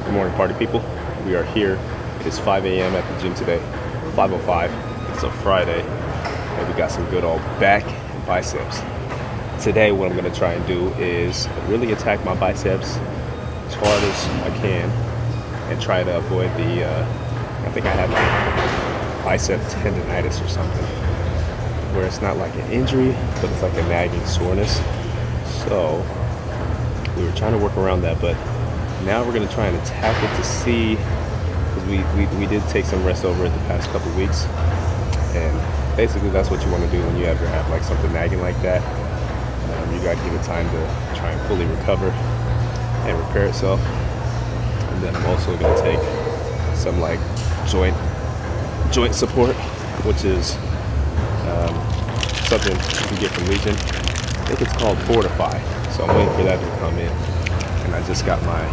Good morning, party people. We are here. It is 5 a.m. at the gym today. 5:05. It's a Friday, and we got some good old back and biceps. Today, what I'm going to try and do is really attack my biceps as hard as I can, and try to avoid the. I think I have like bicep tendonitis or something, where it's not like an injury, but it's like a nagging soreness. So we were trying to work around that, but now we're going to try and attack it to see, because we did take some rest over it the past couple weeks, and basically that's what you want to do when you ever have like something nagging like that. You got to give it time to try and fully recover and repair itself. And then I'm also going to take some like joint support, which is something you can get from Legion. I think it's called Fortify. So I'm waiting for that to come in. And I just got my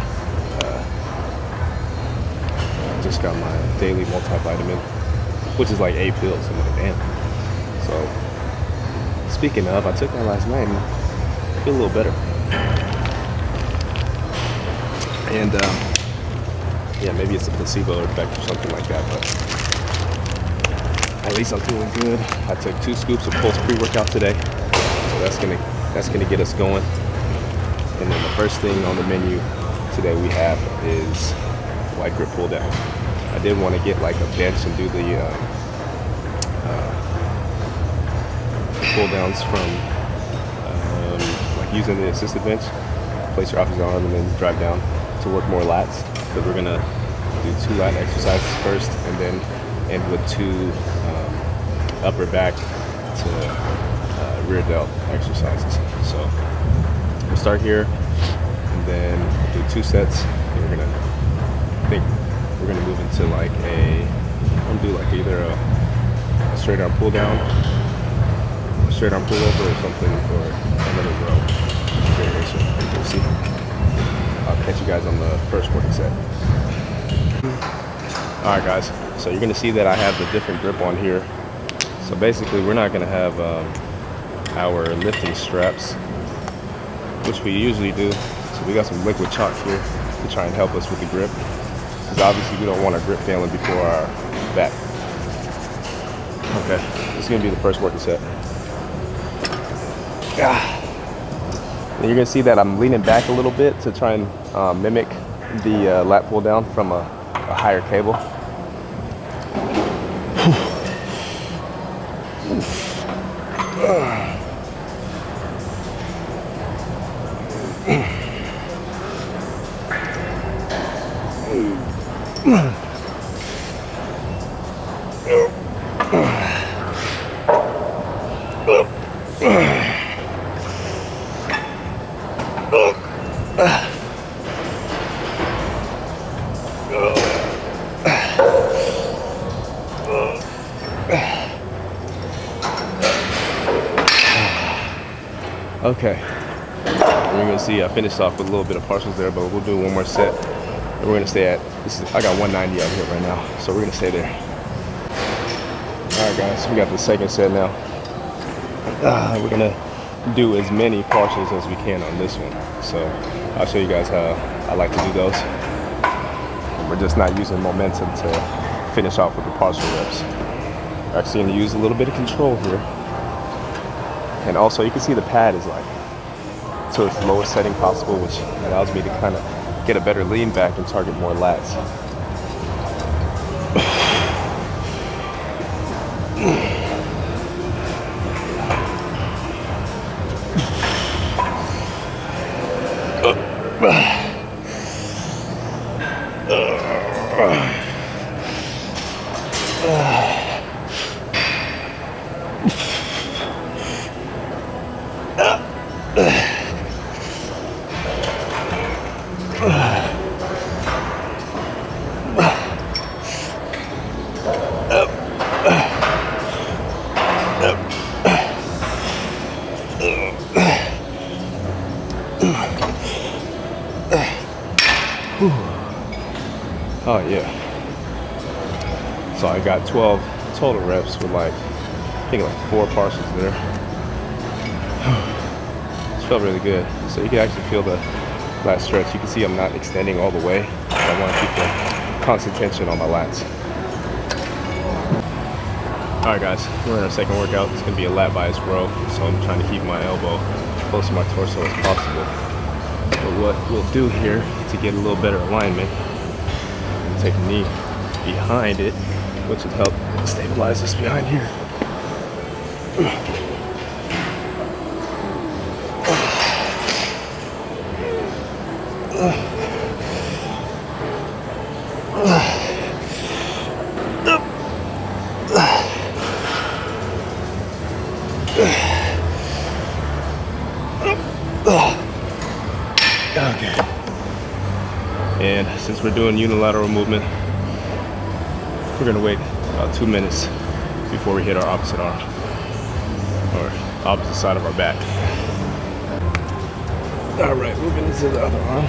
daily multivitamin, which is like 8 pills. I'm like, damn. So speaking of, I took that last night and I feel a little better. And yeah, maybe it's a placebo effect or something like that, but at least I'm feeling good. I took 2 scoops of Pulse pre-workout today, so that's gonna get us going. And then the first thing on the menu today we have is wide grip pull down. I did want to get like a bench and do the pull downs from like using the assisted bench. Place your opposite arm and then drive down to work more lats. But we're gonna do 2 lat exercises first, and then end with 2 upper back to rear delt exercises. So we'll start here, and then we'll do 2 sets. And we're gonna move into like I'm gonna do like either a straight arm pull down, a straight arm pull over, or something, or another row variation. We'll see. I'll catch you guys on the first working set. All right, guys. So you're gonna see that I have the different grip on here. So basically, we're not gonna have our lifting straps, which we usually do. So we got some liquid chalk here to try and help us with the grip, because obviously we don't want our grip failing before our back. Okay, this is gonna be the first working set. And you're gonna see that I'm leaning back a little bit to try and mimic the lat pull down from a higher cable. Okay, and you're gonna see I finished off with a little bit of partials there, but we'll do one more set, and we're gonna stay at I got 190 out here right now, so we're gonna stay there. All right, guys, we got the second set now. We're gonna do as many partials as we can on this one, so I'll show you guys how I like to do those. We're just not using momentum to finish off with the partial reps. We're actually gonna use a little bit of control here. And also, you can see the pad is like to its lowest setting possible, which allows me to kind of get a better lean back and target more lats. Oh yeah. So I got 12 total reps with like, I think like 4 partials there. It felt really good. So you can actually feel the last stretch. You can see I'm not extending all the way. I want to keep the constant tension on my lats. Alright guys, we're in our second workout. It's going to be a lat bias row, so I'm trying to keep my elbow close to my torso as possible. But what we'll do here to get a little better alignment, we'll take a knee behind it, which will help stabilize us behind here. Okay. And since we're doing unilateral movement, we're gonna wait about 2 minutes before we hit our opposite arm or opposite side of our back. All right, moving into the other arm.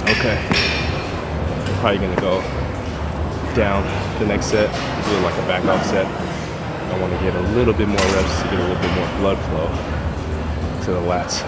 Okay, we're probably gonna go down the next set, do it like a back off set. I want to get a little bit more reps to get a little bit more blood flow to the lats.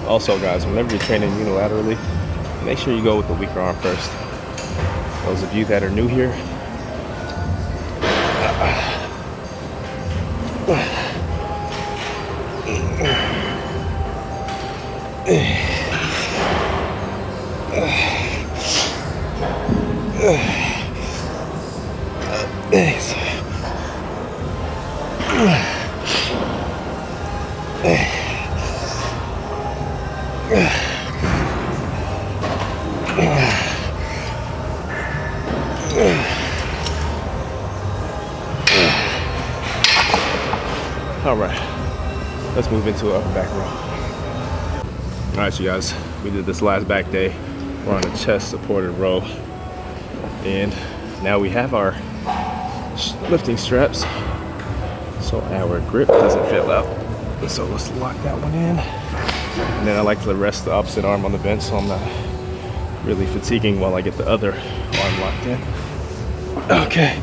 Also guys, whenever you're training unilaterally, make sure you go with the weaker arm first. Those of you that are new here, all right, let's move into an upper back row. All right, so you guys, we did this last back day. We're on a chest supported row, and now we have our lifting straps, so our grip doesn't fail out. So let's lock that one in, and then I like to rest the opposite arm on the bench so I'm not really fatiguing while I get the other arm locked in. Okay.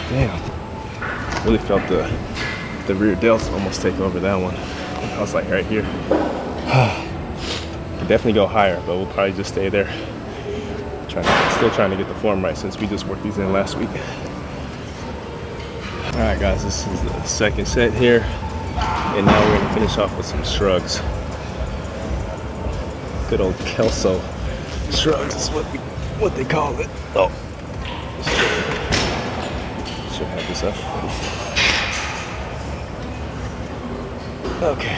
Damn, really felt the rear delts almost take over that one. I was like right here. Could definitely go higher, but we'll probably just stay there. Still trying to get the form right since we just worked these in last week. All right guys, this is the second set here, and now we're gonna finish off with some shrugs. Good old Kelso shrugs is what they call it. Oh, should have this up. Okay.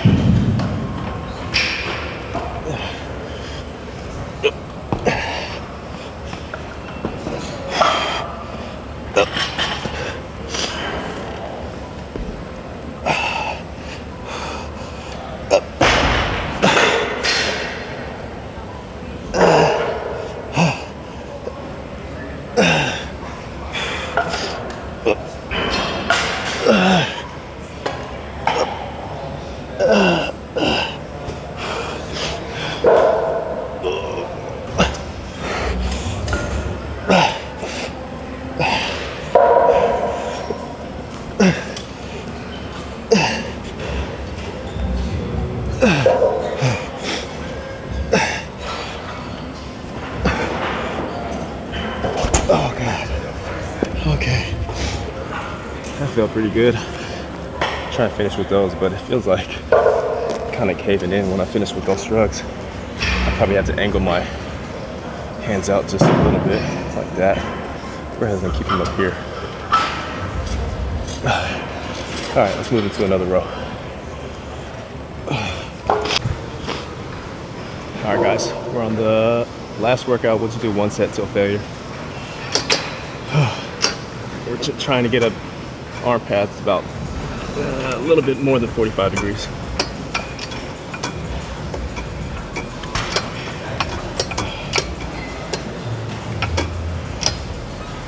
Oh God. Okay. That felt pretty good. Try to finish with those, but it feels like kind of caving in when I finish with those shrugs. I probably have to angle my hands out just a little bit, like that, rather than keep them up here. All right, let's move into another row. All right, guys, we're on the last workout. We'll just do one set till failure. We're trying to get up arm paths about a little bit more than 45 degrees.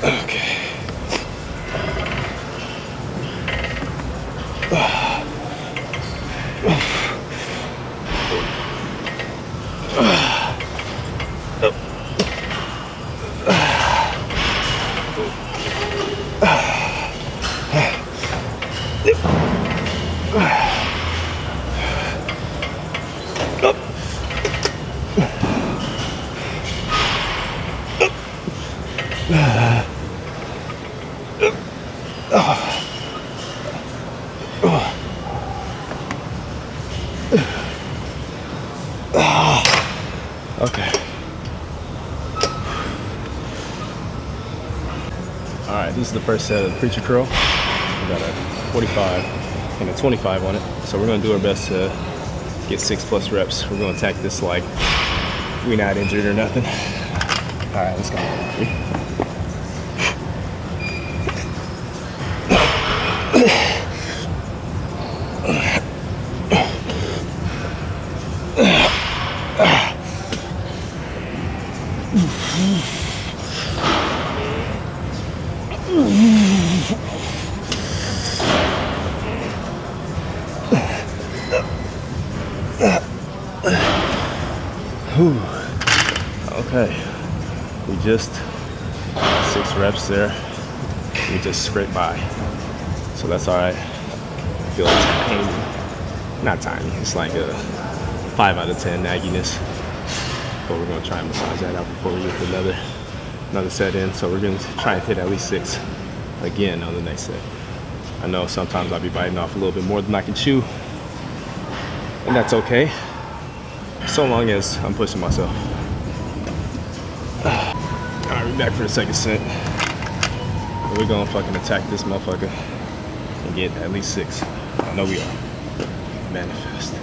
Okay. Okay. All right, this is the first set of the preacher curl. We got a 45 and a 25 on it. So we're gonna do our best to get 6+ reps. We're gonna attack this like we're not injured or nothing. All right, let's go. Okay, we just 6 reps there. We just scraped by, so that's all right. I feel tiny, not tiny. It's like a 5 out of 10 nagginess, but we're gonna try and massage that out before we get to another set in. So we're gonna try and hit at least 6 again on the next set. I know sometimes I'll be biting off a little bit more than I can chew, and that's okay, so long as I'm pushing myself. Alright, we're back for the second set. We're gonna fucking attack this motherfucker and get at least 6. I know we are. Manifest.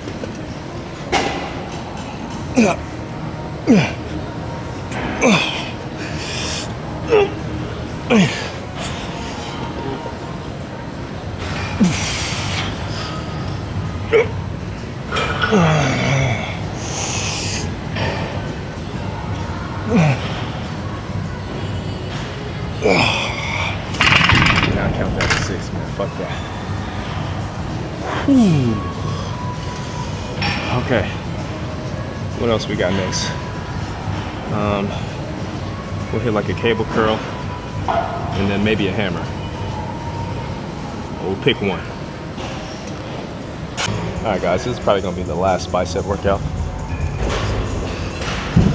Now count that to 6, man. Fuck that. Okay. What else we got next? We'll hit like a cable curl and then maybe a hammer. We'll pick one. Alright guys, this is probably gonna be the last bicep workout.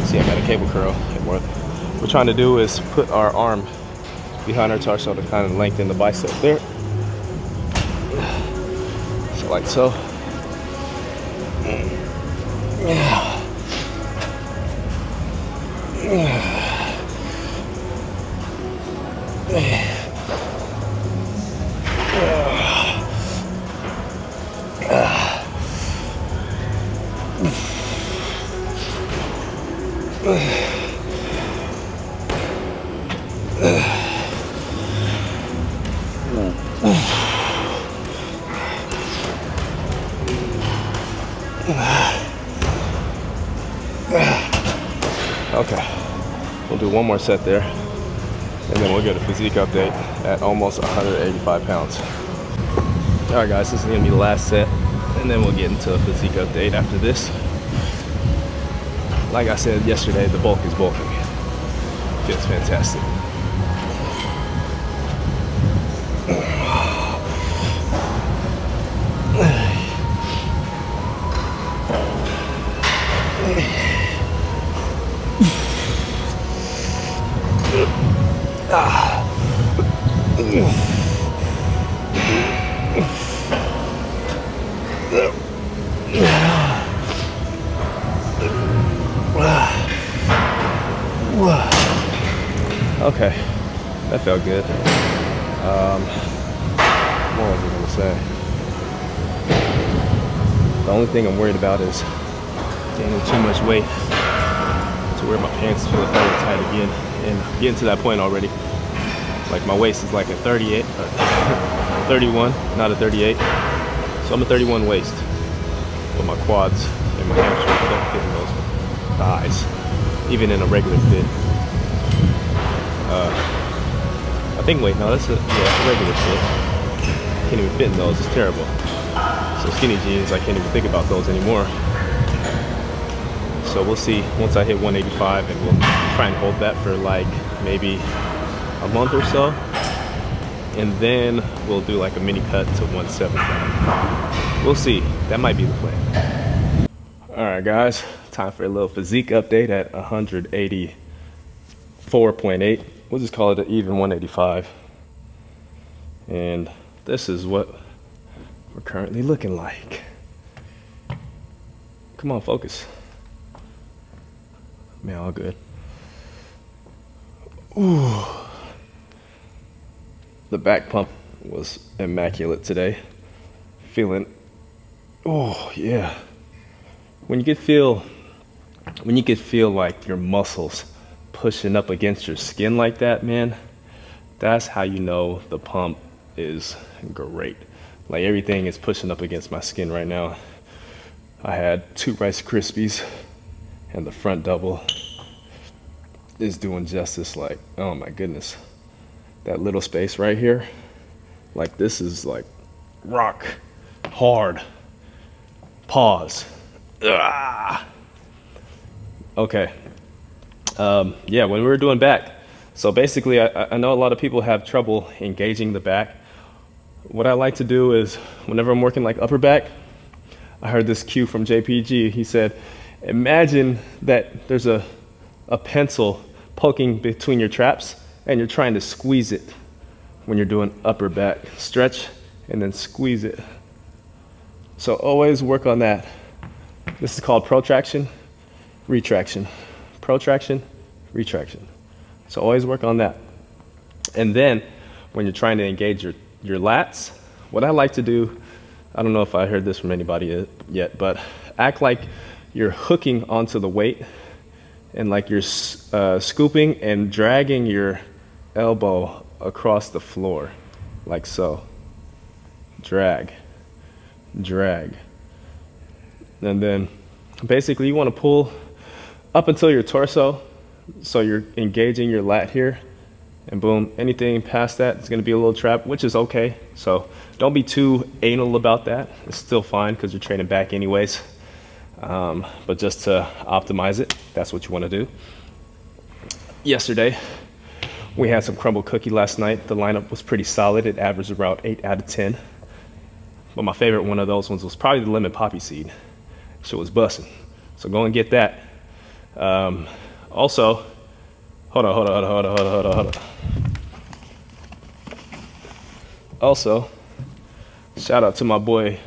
See, I got a cable curl. And what we're trying to do is put our arm behind our torso to kind of lengthen the bicep there. So like so. Okay, we'll do one more set there. and then we'll get a physique update at almost 185 pounds. All right, guys, this is gonna be the last set, and then we'll get into a physique update after this. Like I said yesterday, the bulk is bulking. Feels fantastic. Okay, that felt good. What was I gonna say? The only thing I'm worried about is gaining too much weight to where my pants feel hella tight again, and getting to that point already. Like my waist is like a 38, 31, not a 38. So I'm a 31 waist, but my quads and my hamstrings don't fit in those thighs, even in a regular fit. I think, wait, no, that's a regular fit. Can't even fit in those, it's terrible. So skinny jeans, I can't even think about those anymore. So we'll see once I hit 185, and we'll try and hold that for like maybe a month or so. And then we'll do like a mini cut to 175. We'll see, that might be the plan. All right, guys, time for a little physique update at 184.8. We'll just call it an even 185. And this is what we're currently looking like. Come on, focus. Man, all good. Ooh. The back pump was immaculate today. Feeling, oh yeah. When you could feel like your muscles pushing up against your skin like that, man, that's how you know the pump is great. Like everything is pushing up against my skin right now. I had 2 Rice Krispies, and the front double is doing justice. Like, oh my goodness, that little space right here, like this is like rock hard. Pause. Ah. Okay. Yeah, when we were doing back, so basically I know a lot of people have trouble engaging the back. What I like to do is whenever I'm working like upper back, I heard this cue from JPG. He said, imagine that there's a pencil poking between your traps and you're trying to squeeze it when you're doing upper back. Stretch and then squeeze it. So always work on that. This is called protraction, retraction. Protraction, retraction. So always work on that. And then when you're trying to engage your lats, what I like to do, I don't know if I heard this from anybody yet, but act like you're hooking onto the weight and like you're scooping and dragging your elbow across the floor, like so. Drag, drag. And then basically you want to pull up until your torso, so you're engaging your lat here, and boom, anything past that is going to be a little trap, which is okay. So don't be too anal about that. It's still fine because you're training back anyways. But just to optimize it, that's what you want to do. Yesterday, we had some crumble cookie last night. The lineup was pretty solid. It averaged about 8 out of 10. But my favorite one of those ones was probably the lemon poppy seed. Shit was busting. So go and get that. Also, hold on. Also, shout out to my boys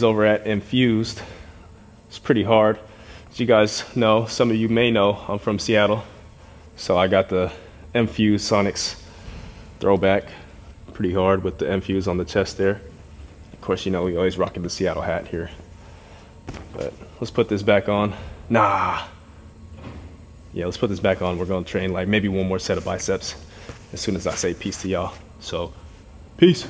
over at Infused. It's pretty hard. As you guys know, some of you may know, I'm from Seattle. So I got the Infused Sonics throwback. Pretty hard with the Infused on the chest there. Of course, you know, we always rocking the Seattle hat here. But let's put this back on. Nah. Yeah, let's put this back on. We're gonna train like maybe one more set of biceps as soon as I say peace to y'all. So, peace.